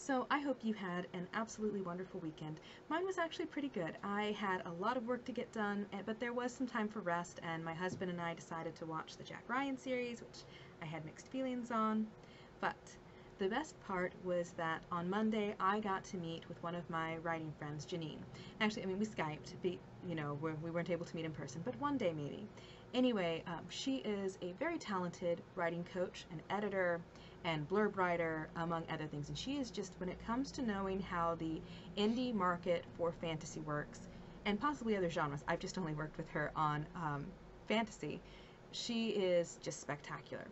So I hope you had an absolutely wonderful weekend. Mine was actually pretty good. I had a lot of work to get done, but there was some time for rest, and my husband and I decided to watch the Jack Ryan series, which I had mixed feelings on. But the best part was that on Monday I got to meet with one of my writing friends, Janeen. Actually, I mean, we Skyped, we weren't able to meet in person, but one day maybe. Anyway, she is a very talented writing coach, an editor, and blurb writer, among other things. And she is just, when it comes to knowing how the indie market for fantasy works, and possibly other genres, I've just only worked with her on fantasy, she is just spectacular.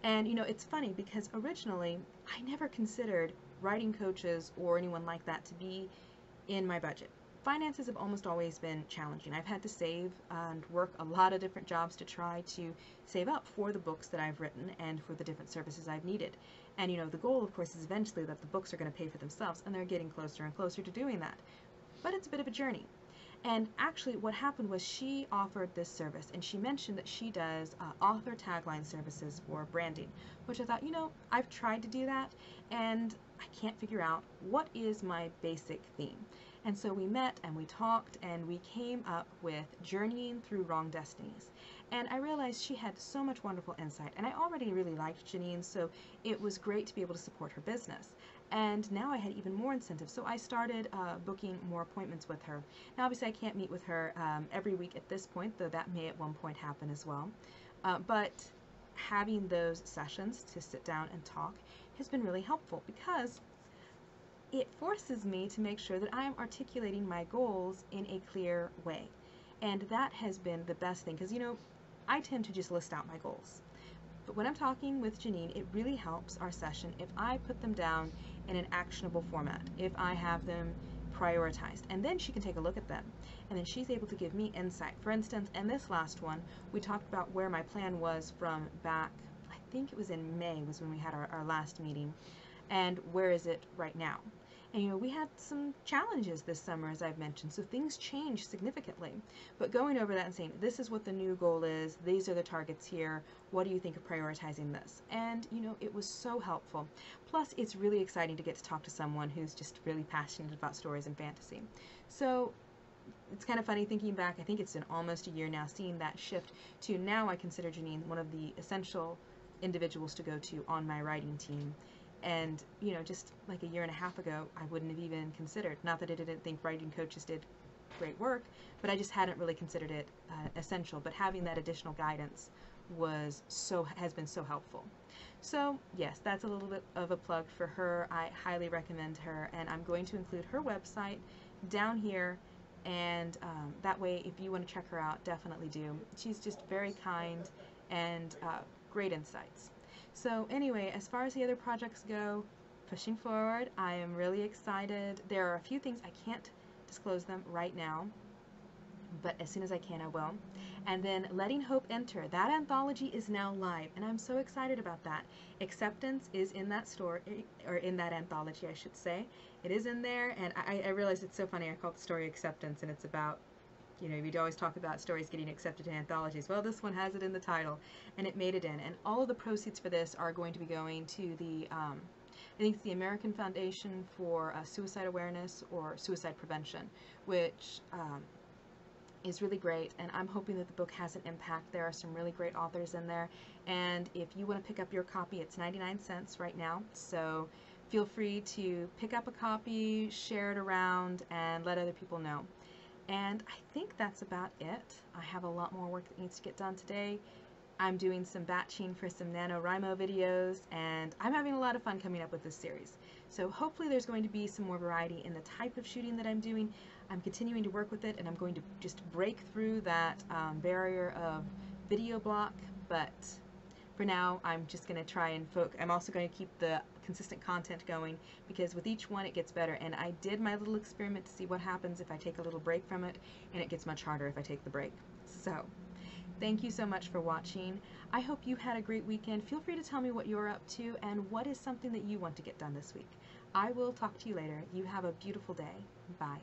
And it's funny because originally I never considered writing coaches or anyone like that to be in my budget. Finances have almost always been challenging. I've had to save and work a lot of different jobs to try to save up for the books that I've written and for the different services I've needed. And the goal, of course, is eventually that the books are going to pay for themselves, and they're getting closer and closer to doing that. But it's a bit of a journey. And actually what happened was she offered this service, and she mentioned that she does author tagline services for branding, which I thought, I've tried to do that, and I can't figure out what is my basic theme. And so we met and we talked and we came up with Journeying Through Wrong Destinies. And I realized she had so much wonderful insight, and I already really liked Janeen, so it was great to be able to support her business. And now I had even more incentive, so I started booking more appointments with her. Now obviously I can't meet with her every week at this point, though that may at one point happen as well. But having those sessions to sit down and talk has been really helpful, because it forces me to make sure that I am articulating my goals in a clear way. And that has been the best thing, because I tend to just list out my goals. But when I'm talking with Janeen, it really helps our session if I put them down in an actionable format, if I have them prioritized. And then she can take a look at them, and then she's able to give me insight. For instance, in this last one, we talked about where my plan was from back, I think it was in May was when we had our last meeting, and where is it right now. And we had some challenges this summer, as I've mentioned, so things changed significantly. But going over that and saying, this is what the new goal is, these are the targets here, what do you think of prioritizing this? And it was so helpful. Plus, it's really exciting to get to talk to someone who's just really passionate about stories and fantasy. So it's kind of funny thinking back, I think it's been almost a year now, seeing that shift to now I consider Janeen one of the essential individuals to go to on my writing team. And just like a year and a half ago, I wouldn't have even considered, not that I didn't think writing coaches did great work, but I just hadn't really considered it essential. But having that additional guidance has been so helpful. So yes, that's a little bit of a plug for her. I highly recommend her, and I'm going to include her website down here, and that way if you want to check her out, definitely do. She's just very kind and great insights. So anyway, as far as the other projects go, pushing forward, I am really excited. There are a few things I can't disclose them right now, but as soon as I can, I will. And then Letting Hope Enter. That anthology is now live, and I'm so excited about that. Acceptance is in that story, or in that anthology, I should say. It is in there, and I realize it's so funny. I call the story Acceptance, and it's about, we'd always talk about stories getting accepted in anthologies. Well, this one has it in the title, and it made it in. And all of the proceeds for this are going to be going to the, I think it's the American Foundation for Suicide Awareness or Suicide Prevention, which is really great, and I'm hoping that the book has an impact. There are some really great authors in there, and if you want to pick up your copy, it's 99 cents right now, so feel free to pick up a copy, share it around, and let other people know. And I think that's about it. I have a lot more work that needs to get done today. I'm doing some batching for some NaNoWriMo videos, and I'm having a lot of fun coming up with this series. So hopefully there's going to be some more variety in the type of shooting that I'm doing. I'm continuing to work with it, and I'm going to just break through that barrier of video block, but for now I'm just going to try and I'm also going to keep the consistent content going, because with each one it gets better, and I did my little experiment to see what happens if I take a little break from it, and it gets much harder if I take the break. So thank you so much for watching. I hope you had a great weekend. Feel free to tell me what you're up to and what is something that you want to get done this week. I will talk to you later. You have a beautiful day. Bye.